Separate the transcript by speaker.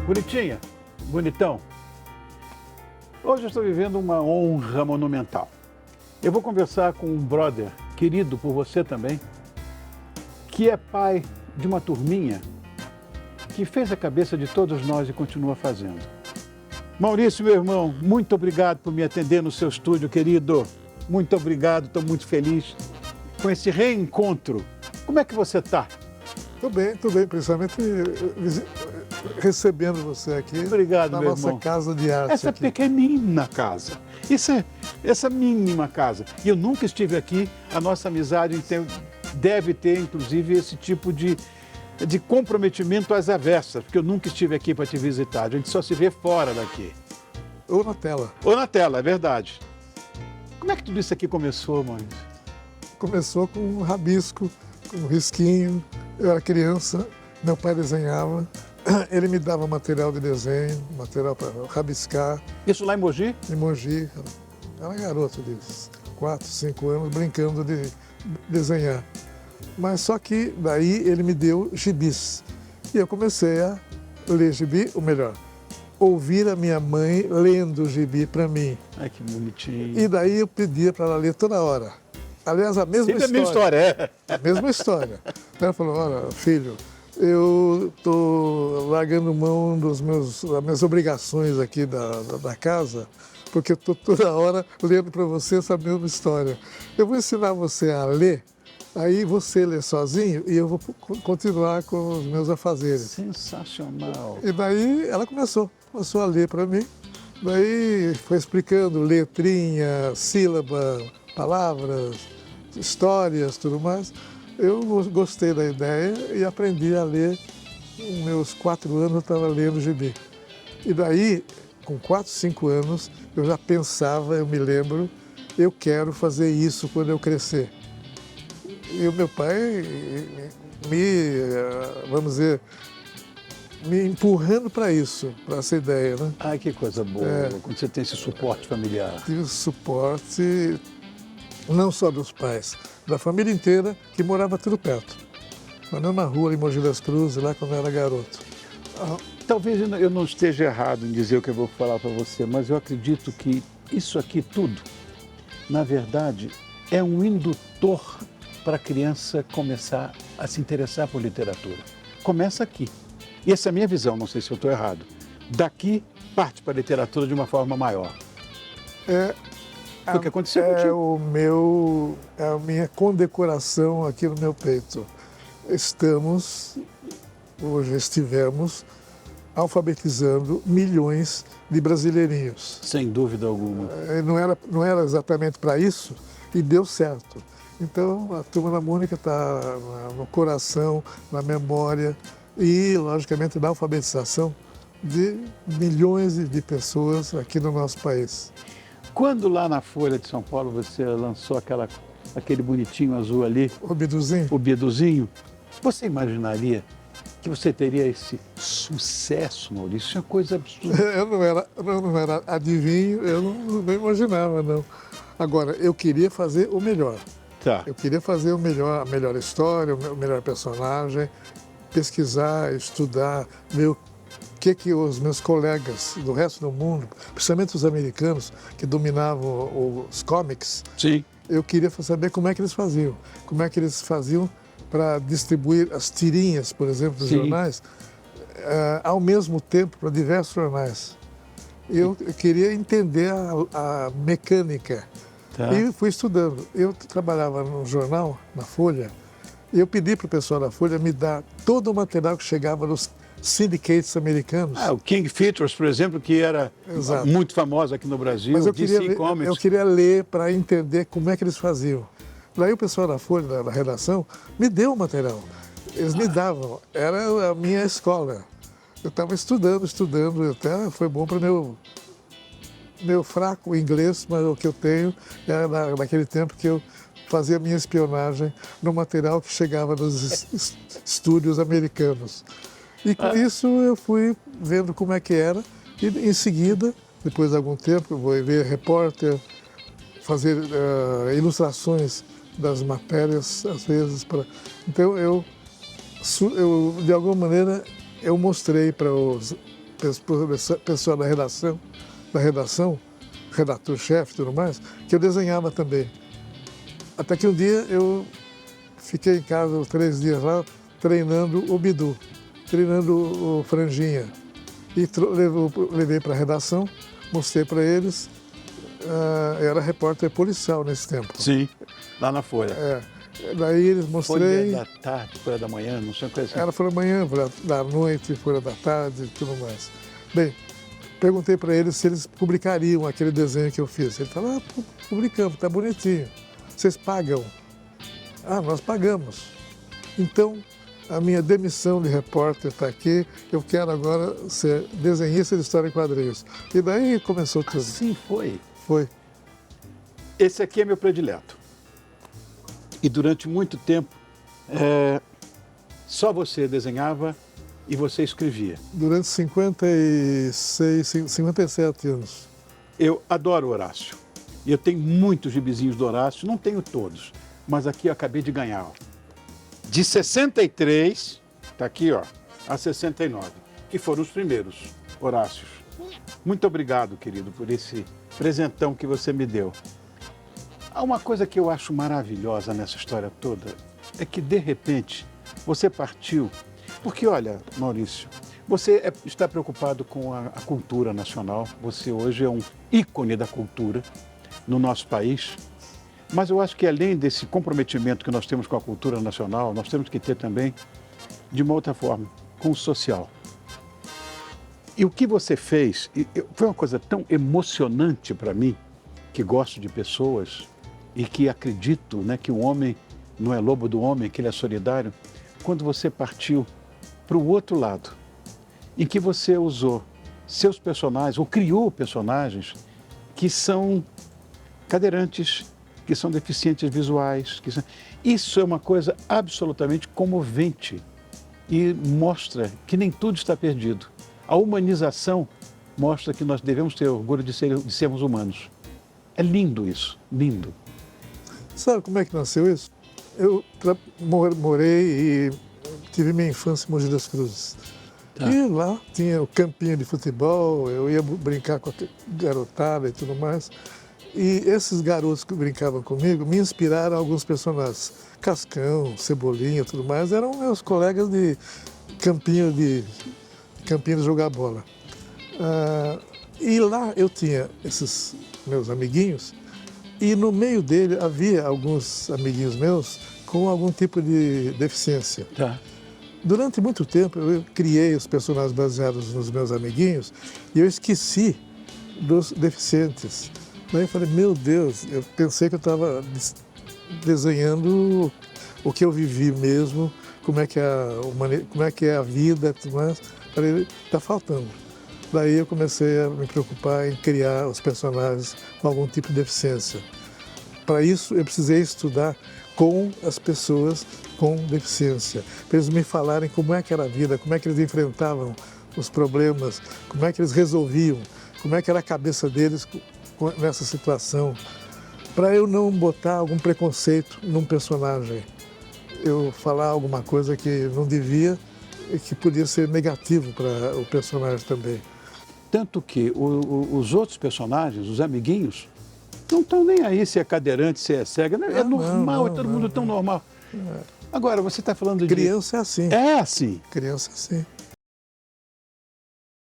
Speaker 1: Bonitinha, bonitão. Hoje eu estou vivendo uma honra monumental. Eu vou conversar com um brother, querido por você também, que é pai de uma turminha que fez a cabeça de todos nós e continua fazendo. Maurício, meu irmão, muito obrigado por me atender no seu estúdio, querido. Muito obrigado, estou muito feliz com esse reencontro. Como é que você está?
Speaker 2: Estou bem, principalmente recebendo você aqui.
Speaker 1: Obrigado,
Speaker 2: na
Speaker 1: meu
Speaker 2: nossa
Speaker 1: irmão.
Speaker 2: casa de arte.
Speaker 1: Essa
Speaker 2: aqui.
Speaker 1: pequenina casa, essa mínima casa. E eu nunca estive aqui, a nossa amizade deve ter, inclusive, esse tipo de comprometimento às avessas, porque eu nunca estive aqui para te visitar, a gente só se vê fora daqui.
Speaker 2: Ou na tela.
Speaker 1: Ou na tela, é verdade. Como é que tudo isso aqui começou, Maurício?
Speaker 2: Começou com um rabisco, com um risquinho. Eu era criança, meu pai desenhava, ele me dava material de desenho, material para rabiscar.
Speaker 1: Isso lá em Mogi?
Speaker 2: Em Mogi, eu era garoto de 4, 5 anos, brincando de desenhar. Mas só que daí ele me deu gibis. E eu comecei a ler gibi, ou melhor, ouvir a minha mãe lendo o gibi para mim.
Speaker 1: Ai, que bonitinho.
Speaker 2: E daí eu pedia para ela ler toda hora. Aliás, a mesma
Speaker 1: Sempre
Speaker 2: história.
Speaker 1: a mesma história, é.
Speaker 2: A mesma história. Ela falou, olha, filho, eu estou largando mão das minhas obrigações aqui da casa, porque eu estou toda hora lendo para você essa mesma história. Eu vou ensinar você a ler, aí você lê sozinho e eu vou continuar com os meus afazeres.
Speaker 1: Sensacional.
Speaker 2: E daí ela começou a ler para mim. Daí foi explicando letrinha, sílaba, palavras, histórias, tudo mais. Eu gostei da ideia e aprendi a ler. Com meus 4 anos eu estava lendo gibi. E daí, com 4, 5 anos, eu já pensava, eu me lembro, eu quero fazer isso quando eu crescer. E o meu pai vamos dizer, me empurrando para isso, para essa ideia, né?
Speaker 1: Ai, que coisa boa, quando você tem esse suporte familiar.
Speaker 2: Tive suporte não só dos pais, da família inteira, que morava tudo perto. Na mesma rua, em Mogi das Cruzes, lá quando eu era garoto.
Speaker 1: Talvez eu não esteja errado em dizer o que eu vou falar para você, mas eu acredito que isso aqui tudo, na verdade, é um indutor para a criança começar a se interessar por literatura. Começa aqui. E essa é a minha visão, não sei se eu estou errado. Daqui parte para a literatura de uma forma maior. Foi o que aconteceu contigo.
Speaker 2: É a minha condecoração aqui no meu peito. Hoje estivemos, alfabetizando milhões de brasileirinhos.
Speaker 1: Sem dúvida alguma.
Speaker 2: Não era exatamente para isso e deu certo. Então, a Turma da Mônica está no coração, na memória e, logicamente, na alfabetização de milhões de pessoas aqui no nosso país.
Speaker 1: Quando lá na Folha de São Paulo você lançou aquele bonitinho azul ali,
Speaker 2: O Biduzinho?
Speaker 1: o Biduzinho, você imaginaria que você teria esse sucesso, Maurício? Isso é uma coisa absurda.
Speaker 2: Eu não era adivinho, eu não imaginava, não. Agora, eu queria fazer o melhor.
Speaker 1: Tá.
Speaker 2: Eu queria fazer a melhor história, o melhor personagem, pesquisar, estudar, ver o que os meus colegas do resto do mundo, principalmente os americanos, que dominavam os comics,
Speaker 1: Sim.
Speaker 2: eu queria saber como é que eles faziam para distribuir as tirinhas, por exemplo, dos jornais, ao mesmo tempo para diversos jornais. Eu queria entender a mecânica.
Speaker 1: Tá.
Speaker 2: E fui estudando. Eu trabalhava no jornal, na Folha, e eu pedi para o pessoal da Folha me dar todo o material que chegava nos syndicates americanos.
Speaker 1: O King Features, por exemplo, que era muito famoso aqui no Brasil,
Speaker 2: mas eu queria ler para entender como é que eles faziam. Daí o pessoal da Folha, da redação, me deu o material. Eles me davam, era a minha escola. Eu estava estudando, até foi bom para meu fraco inglês, mas o que eu tenho era naquele tempo que eu fazia minha espionagem no material que chegava nos estúdios americanos. E com isso eu fui vendo como é que era e em seguida, depois de algum tempo, eu vou ver repórter, fazer ilustrações das matérias, às vezes. Então, eu, de alguma maneira, eu mostrei para os pessoal da redação, redator-chefe e tudo mais, que eu desenhava também. Até que um dia eu fiquei em casa 3 dias lá, treinando o Bidu, treinando o Franjinha. E levei para a redação, mostrei para eles. Eu era repórter policial nesse tempo.
Speaker 1: Sim, lá na Folha.
Speaker 2: Daí eles mostrei...
Speaker 1: Folha da tarde, Folha da manhã, não sei o que assim.
Speaker 2: Era Folha da manhã, Folha da noite, Folha da tarde e tudo mais. Bem, perguntei para eles se eles publicariam aquele desenho que eu fiz. Ele falou, publicamos, tá bonitinho. Vocês pagam? Nós pagamos. Então, a minha demissão de repórter está aqui, eu quero agora ser desenhista de história em quadrinhos. E daí começou tudo.
Speaker 1: Assim foi?
Speaker 2: Foi.
Speaker 1: Esse aqui é meu predileto. E durante muito tempo, só você desenhava e você escrevia.
Speaker 2: Durante 57 anos.
Speaker 1: Eu adoro Horácio. E eu tenho muitos gibizinhos do Horácio, não tenho todos, mas aqui eu acabei de ganhar. Ó. De 63, está aqui, ó, a 69, que foram os primeiros Horácios. Muito obrigado, querido, por esse presentão que você me deu. Há uma coisa que eu acho maravilhosa nessa história toda, é que, de repente, você partiu. Porque, olha, Maurício, você está preocupado com a cultura nacional, você hoje é um ícone da cultura no nosso país, mas eu acho que além desse comprometimento que nós temos com a cultura nacional, nós temos que ter também, de uma outra forma, com o social. E o que você fez foi uma coisa tão emocionante para mim, que gosto de pessoas e que acredito, né, que o homem não é lobo do homem, que ele é solidário, quando você partiu para o outro lado, em que você usou seus personagens, ou criou personagens que são cadeirantes, que são deficientes visuais. Isso é uma coisa absolutamente comovente e mostra que nem tudo está perdido. A humanização mostra que nós devemos ter orgulho de sermos humanos. É lindo isso, lindo.
Speaker 2: Sabe como é que nasceu isso? Eu morei e tive minha infância em Mogi das Cruzes. Tá. E lá tinha o campinho de futebol, eu ia brincar com a garotada e tudo mais. E esses garotos que brincavam comigo me inspiraram alguns personagens. Cascão, Cebolinha e tudo mais, eram meus colegas de campinho de jogar bola. E lá eu tinha esses meus amiguinhos, e no meio dele havia alguns amiguinhos meus com algum tipo de deficiência.
Speaker 1: Tá.
Speaker 2: Durante muito tempo eu criei os personagens baseados nos meus amiguinhos e eu esqueci dos deficientes. Daí eu falei, meu Deus, eu pensei que eu estava desenhando o que eu vivi mesmo, como é que é a vida, tudo mais. Falei, está faltando. Daí eu comecei a me preocupar em criar os personagens com algum tipo de deficiência. Para isso eu precisei estudar com as pessoas com deficiência, para eles me falarem como é que era a vida, como é que eles enfrentavam os problemas, como é que eles resolviam, como é que era a cabeça deles nessa situação, para eu não botar algum preconceito num personagem, eu falar alguma coisa que não devia e que podia ser negativo para o personagem também.
Speaker 1: Tanto que os outros personagens, os amiguinhos, não estão nem aí se é cadeirante, se é cega, é normal, é todo mundo tão normal. Agora, você está falando de...
Speaker 2: Criança é assim.
Speaker 1: É assim.
Speaker 2: Criança é assim.